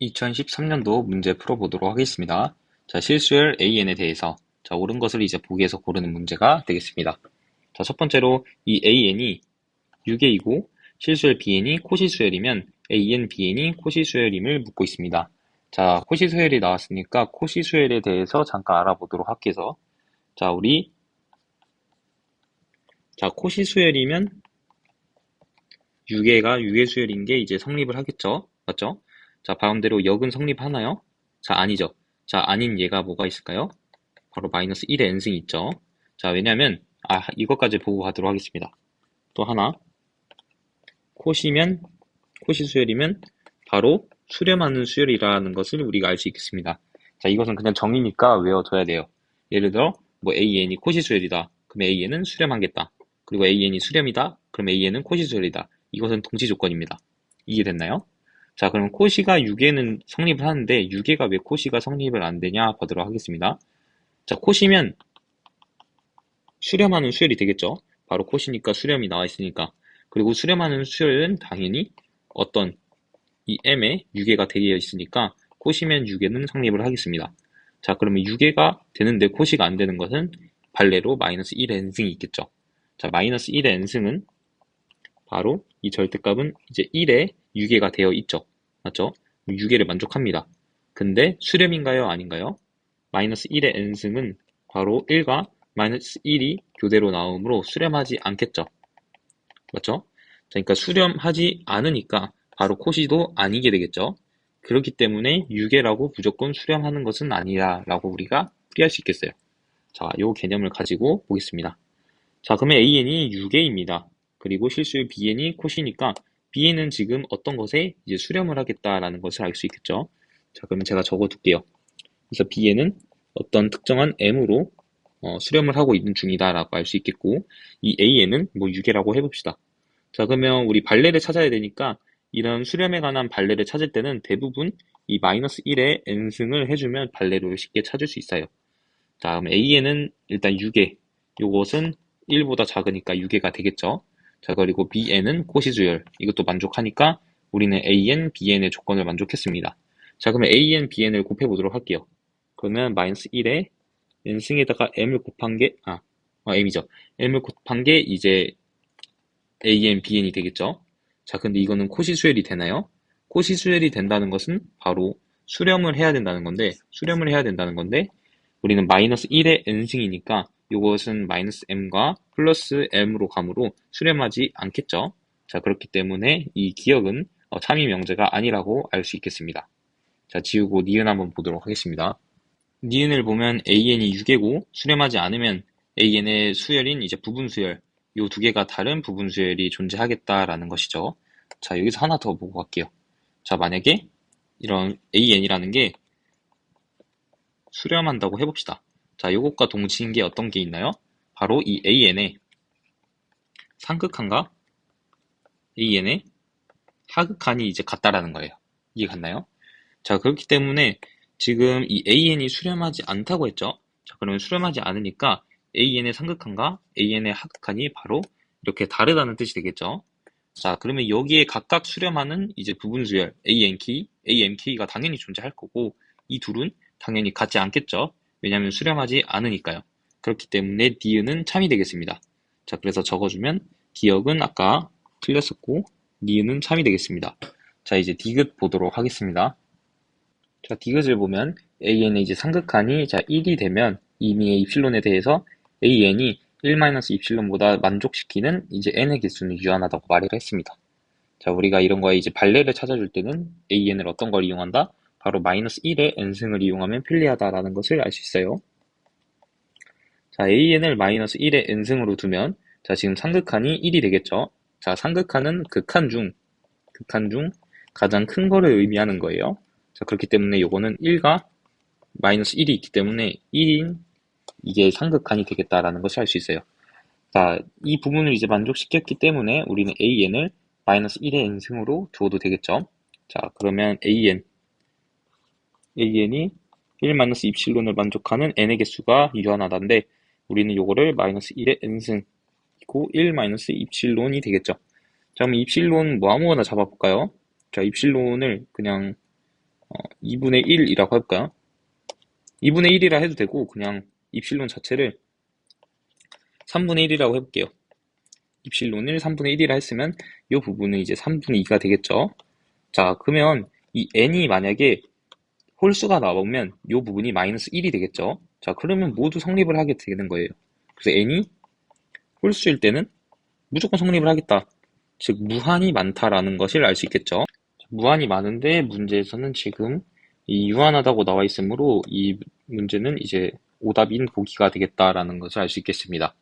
2013년도 문제 풀어보도록 하겠습니다. 자, 실수열 AN에 대해서 옳은 것을 이제 보기에서 고르는 문제가 되겠습니다. 자, 첫 번째로 이 AN이 유계이고 실수열 BN이 코시수열이면 AN, BN이 코시수열임을 묻고 있습니다. 자, 코시수열이 나왔으니까 코시수열에 대해서 잠깐 알아보도록 할게요. 자, 코시수열이면 유계가 유계수열인 게 이제 성립을 하겠죠. 맞죠? 자, 반대로 역은 성립하나요? 자, 아니죠. 자, 아닌 얘가 뭐가 있을까요? 바로 마이너스 1의 n승이 있죠. 자, 왜냐면, 이것까지 보고 가도록 하겠습니다. 또 하나, 코시수열이면 바로 수렴하는 수열이라는 것을 우리가 알 수 있겠습니다. 자, 이것은 그냥 정의니까 외워둬야 돼요. 예를 들어, 뭐 AN이 코시수열이다. 그럼 AN은 수렴하겠다. 그리고 AN이 수렴이다. 그럼 AN은 코시수열이다. 이것은 동시 조건입니다. 이해됐나요? 자, 그럼 코시가 유계는 성립을 하는데 유계가 왜 코시가 성립을 안 되냐 보도록 하겠습니다. 자, 코시면 수렴하는 수열이 되겠죠. 바로 코시니까 수렴이 나와 있으니까. 그리고 수렴하는 수열은 당연히 어떤 이 m에 유계가 되어 있으니까 코시면 유계는 성립을 하겠습니다. 자, 그러면 유계가 되는데 코시가 안 되는 것은 반례로 마이너스 1의 n승이 있겠죠. 자, 마이너스 1의 n승은 바로 이 절대값은 이제 1에 유계가 되어 있죠. 맞죠? 유계를 만족합니다. 근데 수렴인가요? 아닌가요? 마이너스 1의 n승은 바로 1과 마이너스 1이 교대로 나오므로 수렴하지 않겠죠. 맞죠? 자, 그러니까 수렴하지 않으니까 바로 코시도 아니게 되겠죠. 그렇기 때문에 유계라고 무조건 수렴하는 것은 아니라라고 우리가 풀이할 수 있겠어요. 자, 요 개념을 가지고 보겠습니다. 자, 그러면 AN이 유계입니다. 그리고 실수의 BN이 코시니까 BN은 지금 어떤 것에 이제 수렴을 하겠다라는 것을 알 수 있겠죠. 자, 그러면 제가 적어둘게요. 그래서 BN은 어떤 특정한 M으로 수렴을 하고 있는 중이다라고 알 수 있겠고, 이 AN은 뭐 유계라고 해봅시다. 자, 그러면 우리 발레를 찾아야 되니까 이런 수렴에 관한 발레를 찾을 때는 대부분 이 마이너스 1의 n승을 해주면 발레를 쉽게 찾을 수 있어요. 자, 그럼 AN은 일단 유계, 요것은 1보다 작으니까 유계가 되겠죠. 자, 그리고 BN은 코시수열, 이것도 만족하니까 우리는 AN, BN의 조건을 만족했습니다. 자, 그러면 AN, BN을 곱해보도록 할게요. 그러면 마이너스 1에 n승에다가 m을 곱한 게, m이죠. m을 곱한 게 이제 AN, BN이 되겠죠. 자, 근데 이거는 코시수열이 되나요? 코시수열이 된다는 것은 바로 수렴을 해야 된다는 건데, 우리는 마이너스 1의 n승이니까 이것은 마이너스 m과 플러스 m으로 감으로 수렴하지 않겠죠. 자, 그렇기 때문에 이 기억은 참이 명제가 아니라고 알 수 있겠습니다. 자, 지우고 니은 한번 보도록 하겠습니다. 니은을 보면 AN이 유계고 수렴하지 않으면 AN의 수열인 이제 부분수열, 이 두 개가 다른 부분수열이 존재하겠다라는 것이죠. 자, 여기서 하나 더 보고 갈게요. 자, 만약에 이런 AN이라는 게 수렴한다고 해봅시다. 자, 이것과 동치인 게 어떤 게 있나요? 바로 이 AN의 상극한과 AN의 하극한이 이제 같다라는 거예요. 이해 갔나요? 자, 그렇기 때문에 지금 이 AN이 수렴하지 않다고 했죠? 자, 그러면 수렴하지 않으니까 AN의 상극한과 AN의 하극한이 바로 이렇게 다르다는 뜻이 되겠죠? 자, 그러면 여기에 각각 수렴하는 이제 부분수열 ANK, AMK가 당연히 존재할 거고 이 둘은 당연히 같지 않겠죠? 왜냐하면 수렴하지 않으니까요. 그렇기 때문에 니은은 참이 되겠습니다. 자, 그래서 적어주면 기억은 아까 틀렸었고 니은은 참이 되겠습니다. 자, 이제 디귿 보도록 하겠습니다. 자, 디귿을 보면 AN의 이제 상극한이 1이 되면 이미 입실론에 대해서 AN이 1-입실론보다 만족시키는 이제 n의 개수는 유한하다고 말을 했습니다. 자, 우리가 이런 거에 이제 발레를 찾아줄 때는 AN을 어떤 걸 이용한다? 바로 마이너스 1의 n승을 이용하면 편리하다라는 것을 알 수 있어요. 자, AN을 마이너스 1의 n승으로 두면 자, 지금 상극한이 1이 되겠죠? 자, 상극한은 극한 중 가장 큰 거를 의미하는 거예요. 자, 그렇기 때문에 요거는 1과 마이너스 1이 있기 때문에 1인 이게 상극한이 되겠다라는 것을 알 수 있어요. 자, 이 부분을 이제 만족시켰기 때문에 우리는 AN을 마이너스 1의 n승으로 두어도 되겠죠. 자, 그러면 AN이 1-입실론을 만족하는 n의 개수가 유한하다인데 우리는 요거를 마이너스 1의 n승이고 1-입실론이 되겠죠. 자, 그럼 입실론 뭐 아무거나 잡아볼까요? 자, 입실론을 그냥 2분의 1이라고 해볼까요? 2분의 1이라 해도 되고 그냥 입실론 자체를 3분의 1이라고 해볼게요. 입실론을 3분의 1이라 했으면 이 부분은 이제 3분의 2가 되겠죠. 자, 그러면 이 n이 만약에 홀수가 나오면 이 부분이 마이너스 1이 되겠죠. 자, 그러면 모두 성립을 하게 되는 거예요. 그래서 n이 홀수일 때는 무조건 성립을 하겠다. 즉, 무한히 많다라는 것을 알 수 있겠죠. 무한히 많은데 문제에서는 지금 이 유한하다고 나와 있으므로 이 문제는 이제 오답인 보기가 되겠다라는 것을 알 수 있겠습니다.